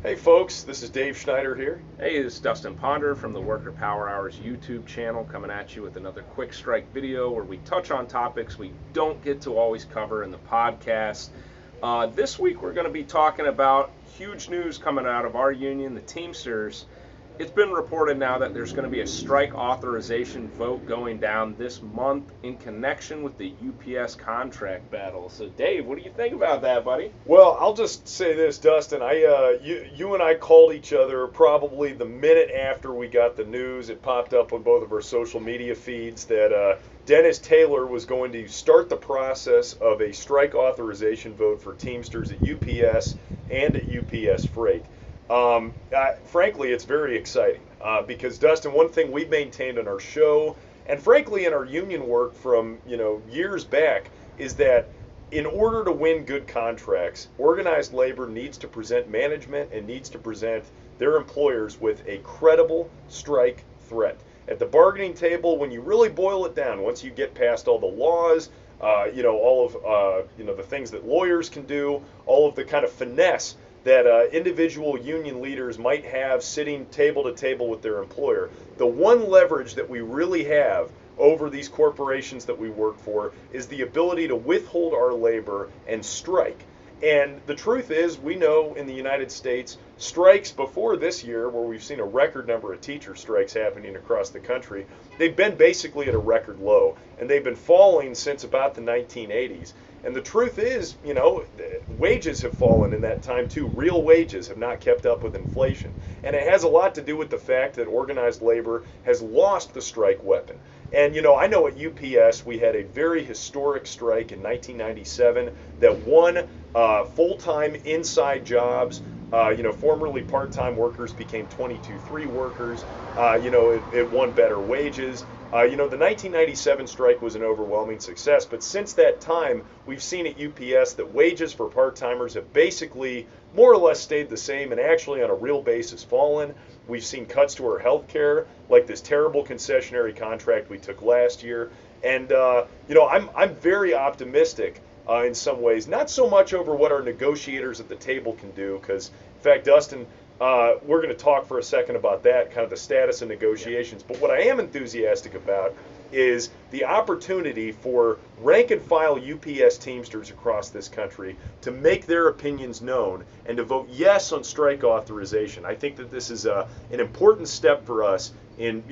Hey folks, this is Dave Schneider here. Hey, this is Dustin Ponder from the Worker Power Hours YouTube channel coming at you with another quick strike video where we touch on topics we don't get to always cover in the podcast. This week we're going to be talking about huge news coming out of our union, the Teamsters. It's been reported now that there's going to be a strike authorization vote going down this month in connection with the UPS contract battle. So, Dave, what do you think about that, buddy? Well, I'll just say this, Dustin. You and I called each other probably the minute after we got the news. It popped up on both of our social media feeds that Dennis Taylor was going to start the process of a strike authorization vote for Teamsters at UPS and at UPS Freight. Frankly, it's very exciting because, Dustin, one thing we've maintained on our show and frankly in our union work from years back is that in order to win good contracts, organized labor needs to present management and needs to present their employers with a credible strike threat. At the bargaining table, when you really boil it down, once you get past all the laws, all of the things that lawyers can do, all of the kind of finesse that individual union leaders might have sitting table to table with their employer. The one leverage that we really have over these corporations that we work for is the ability to withhold our labor and strike. And the truth is, we know in the United States, strikes before this year, where we've seen a record number of teacher strikes happening across the country, they've been basically at a record low. And they've been falling since about the 1980s. And the truth is, wages have fallen in that time too. Real wages have not kept up with inflation. And it has a lot to do with the fact that organized labor has lost the strike weapon. And I know at UPS we had a very historic strike in 1997 that won full-time inside jobs. Formerly part-time workers became 22/3 workers. It won better wages. The 1997 strike was an overwhelming success, but since that time, we've seen at UPS that wages for part-timers have basically more or less stayed the same and actually on a real basis fallen. We've seen cuts to our health care, like this terrible concessionary contract we took last year. And, I'm very optimistic in some ways, not so much over what our negotiators at the table can do, because, in fact, Dustin, we're going to talk for a second about that, kind of the status of negotiations. But what I am enthusiastic about is the opportunity for rank and file UPS Teamsters across this country to make their opinions known and to vote yes on strike authorization. I think that this is an important step for us in,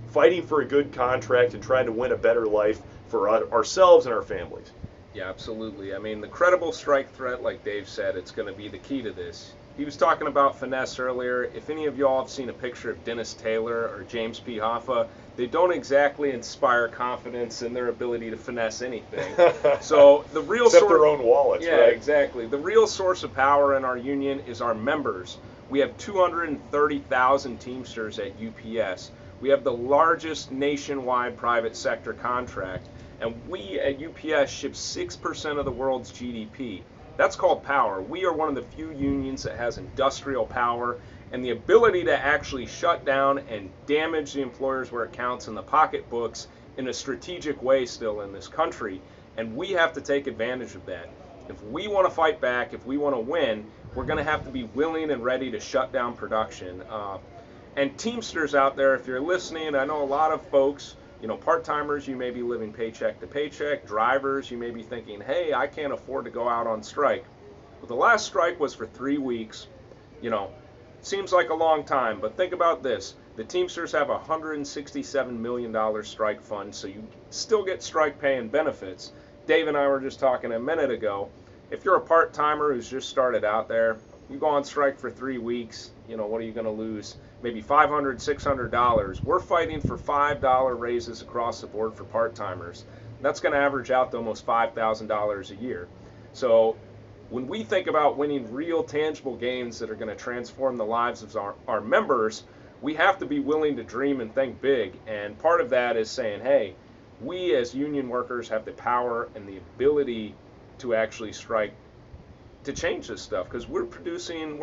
fighting for a good contract and trying to win a better life for ourselves and our families. Yeah, absolutely. I mean, the credible strike threat, like Dave said, it's going to be the key to this. He was talking about finesse earlier. If any of y'all have seen a picture of Dennis Taylor or James P. Hoffa, they don't exactly inspire confidence in their ability to finesse anything. So the real Except their own wallets, yeah, right? Exactly. The real source of power in our union is our members. We have 230,000 Teamsters at UPS. We have the largest nationwide private sector contract, and we at UPS ship 6% of the world's GDP. That's called power. We are one of the few unions that has industrial power and the ability to actually shut down and damage the employers where it counts in the pocketbooks in a strategic way still in this country. And we have to take advantage of that. If we want to fight back, if we want to win, we're going to have to be willing and ready to shut down production. And Teamsters out there, if you're listening, I know a lot of folks, part-timers, you may be living paycheck to paycheck. Drivers, you may be thinking, hey, I can't afford to go out on strike. Well, the last strike was for 3 weeks. Seems like a long time, but think about this. The Teamsters have a $167 million strike fund, so you still get strike pay and benefits. Dave and I were just talking a minute ago. If you're a part-timer who's just started out there, you go on strike for 3 weeks, what are you going to lose? Maybe $500, $600. We're fighting for $5 raises across the board for part-timers. That's going to average out to almost $5,000 a year. So when we think about winning real tangible gains that are going to transform the lives of our members, we have to be willing to dream and think big. And part of that is saying, hey, we as union workers have the power and the ability to actually strike to change this stuff, because we're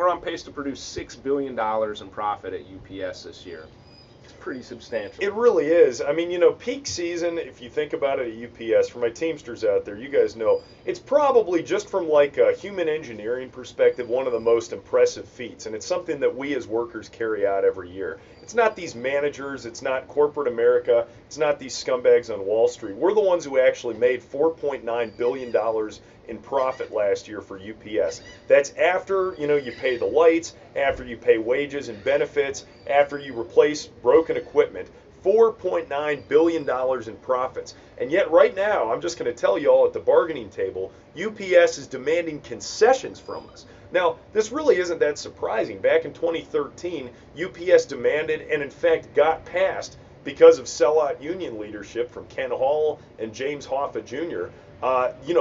on pace to produce $6 billion in profit at UPS this year. It's pretty substantial. It really is. I mean, peak season, if you think about it at UPS, for my Teamsters out there, you guys know, it's probably just from like a human engineering perspective, one of the most impressive feats. And it's something that we as workers carry out every year. It's not these managers, it's not corporate America, it's not these scumbags on Wall Street. We're the ones who actually made $4.9 billion in profit last year for UPS. That's after, you pay the lights, after you pay wages and benefits, after you replace broken equipment. $4.9 billion in profits. And yet right now, I'm just going to tell you all at the bargaining table, UPS is demanding concessions from us. Now, this really isn't that surprising. Back in 2013, UPS demanded and in fact got passed because of sellout union leadership from Ken Hall and James Hoffa Jr.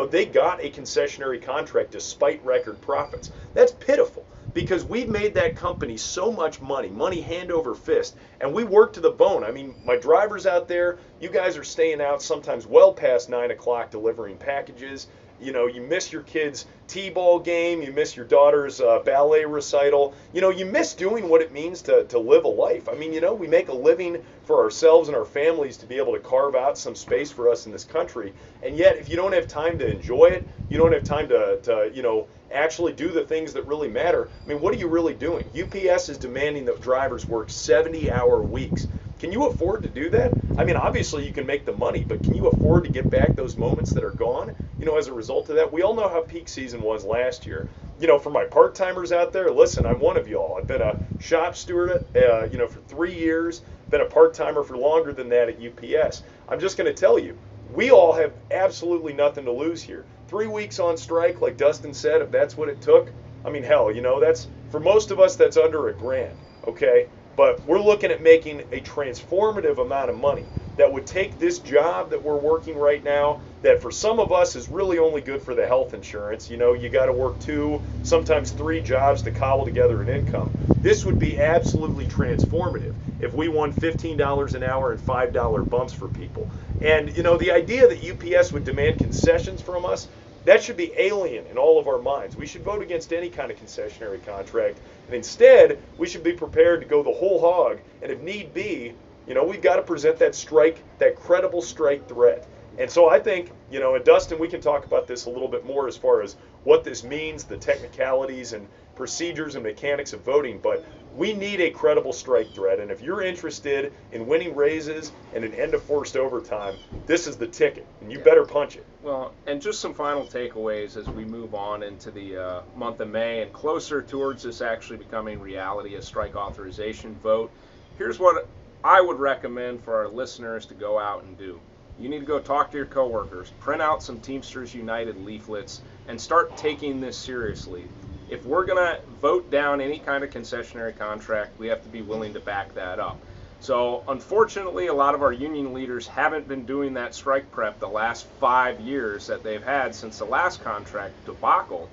They got a concessionary contract despite record profits. That's pitiful because we've made that company so much money hand over fist, and we work to the bone. I mean, my drivers out there, you guys are staying out sometimes well past 9 o'clock delivering packages. You miss your kid's t-ball game, you miss your daughter's ballet recital. You miss doing what it means to live a life. I mean, we make a living for ourselves and our families to be able to carve out some space for us in this country. And yet, if you don't have time to enjoy it, you don't have time to actually do the things that really matter. I mean, what are you really doing? UPS is demanding that drivers work 70-hour weeks. Can you afford to do that? I mean, obviously you can make the money, but can you afford to get back those moments that are gone, as a result of that? We all know how peak season was last year. For my part-timers out there, listen, I'm one of y'all. I've been a shop steward, for 3 years, been a part-timer for longer than that at UPS. I'm just going to tell you, we all have absolutely nothing to lose here. 3 weeks on strike, like Dustin said, if that's what it took, I mean, hell, that's, for most of us, that's under $1,000, okay? But we're looking at making a transformative amount of money that would take this job that we're working right now, that for some of us is really only good for the health insurance. You got to work 2, sometimes 3 jobs to cobble together an income. This would be absolutely transformative if we won $15 an hour and $5 bumps for people. And, the idea that UPS would demand concessions from us, that should be alien in all of our minds. We should vote against any kind of concessionary contract. And instead, we should be prepared to go the whole hog. And if need be, we've got to present that credible strike threat. And so I think, and Dustin, we can talk about this a little bit more as far as what this means, the technicalities and procedures and mechanics of voting, but we need a credible strike threat. And if you're interested in winning raises and an end of forced overtime, this is the ticket, and you better punch it. Well, and just some final takeaways as we move on into the month of May and closer towards this actually becoming reality, a strike authorization vote. Here's what I would recommend for our listeners to go out and do. You need to go talk to your coworkers, print out some Teamsters United leaflets, and start taking this seriously. If we're going to vote down any kind of concessionary contract, we have to be willing to back that up. So unfortunately, a lot of our union leaders haven't been doing that strike prep the last 5 years that they've had since the last contract debacle.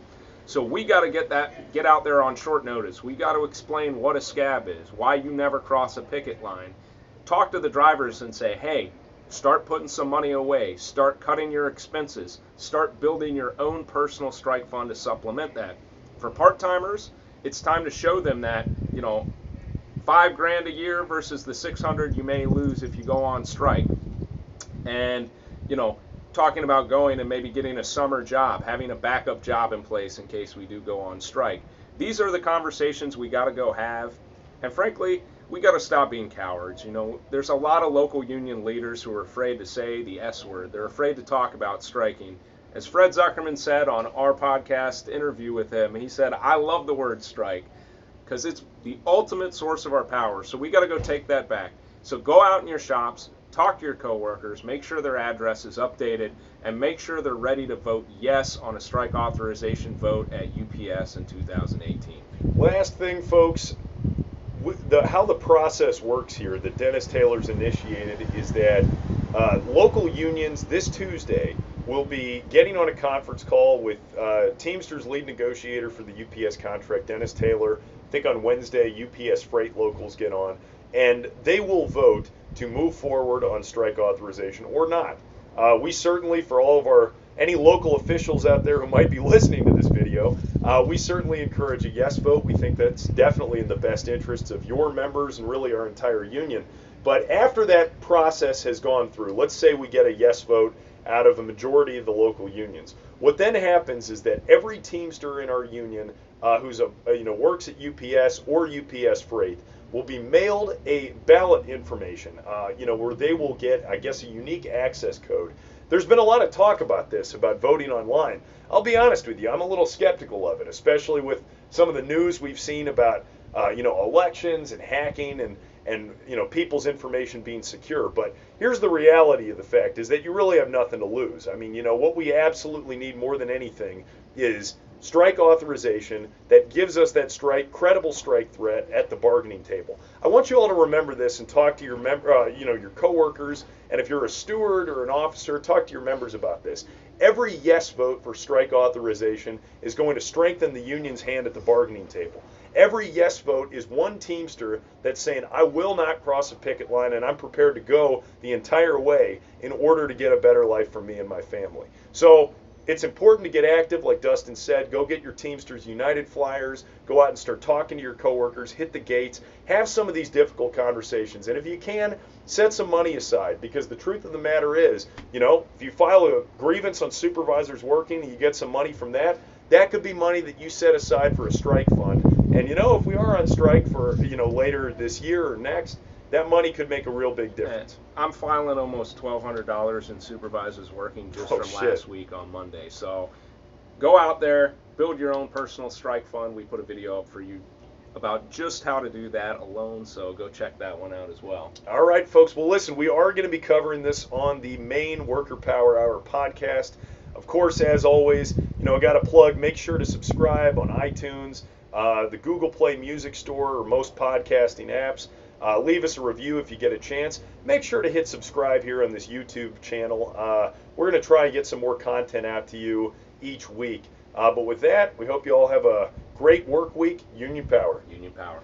So we got to get out there on short notice. We got to explain what a scab is, why you never cross a picket line. Talk to the drivers and say, hey, start putting some money away, start cutting your expenses, start building your own personal strike fund to supplement that. For part-timers, it's time to show them that, $5,000 a year versus the $600 you may lose if you go on strike. And, talking about going and maybe getting a summer job, having a backup job in place in case we do go on strike. These are the conversations we got to go have. And frankly, we got to stop being cowards. There's a lot of local union leaders who are afraid to say the S word. They're afraid to talk about striking. As Fred Zuckerman said on our podcast interview with him, he said, I love the word strike because it's the ultimate source of our power. So we got to go take that back. So go out in your shops, talk to your coworkers, make sure their address is updated, and make sure they're ready to vote yes on a strike authorization vote at UPS in 2018. Last thing, folks, how the process works here that Dennis Taylor's initiated is that local unions this Tuesday will be getting on a conference call with Teamsters lead negotiator for the UPS contract, Dennis Taylor. I think on Wednesday, UPS freight locals get on, and they will vote to move forward on strike authorization or not. We certainly, for all of any local officials out there who might be listening to this video, We certainly encourage a yes vote. We think that's definitely in the best interests of your members and really our entire union. But after that process has gone through, let's say we get a yes vote out of a majority of the local unions. What then happens is that every Teamster in our union who's works at UPS or UPS Freight will be mailed a ballot information, where they will get, I guess, a unique access code. There's been a lot of talk about this, about voting online. I'll be honest with you, I'm a little skeptical of it, especially with some of the news we've seen about, elections and hacking and people's information being secure. But here's the reality of the fact is that you really have nothing to lose. I mean, what we absolutely need more than anything is strike authorization that gives us that credible strike threat at the bargaining table. I want you all to remember this and talk to your your coworkers, and if you're a steward or an officer, talk to your members about this. Every yes vote for strike authorization is going to strengthen the union's hand at the bargaining table. Every yes vote is one Teamster that's saying, I will not cross a picket line and I'm prepared to go the entire way in order to get a better life for me and my family. So it's important to get active, like Dustin said. Go get your Teamsters United flyers. Go out and start talking to your coworkers. Hit the gates. Have some of these difficult conversations. And if you can, set some money aside, because the truth of the matter is, if you file a grievance on supervisors working and you get some money from that, that could be money that you set aside for a strike fund. And if we are on strike for later this year or next, that money could make a real big difference. I'm filing almost $1,200 in supervisors working just from last week on Monday. So go out there, build your own personal strike fund. We put a video up for you about just how to do that alone, so go check that one out as well. All right, folks. Well, listen, we are going to be covering this on the main Worker Power Hour podcast. Of course, as always, I got to plug, make sure to subscribe on iTunes, the Google Play Music Store, or most podcasting apps. Leave us a review if you get a chance. Make sure to hit subscribe here on this YouTube channel. We're going to try and get some more content out to you each week. But with that, we hope you all have a great work week. Union Power. Union Power.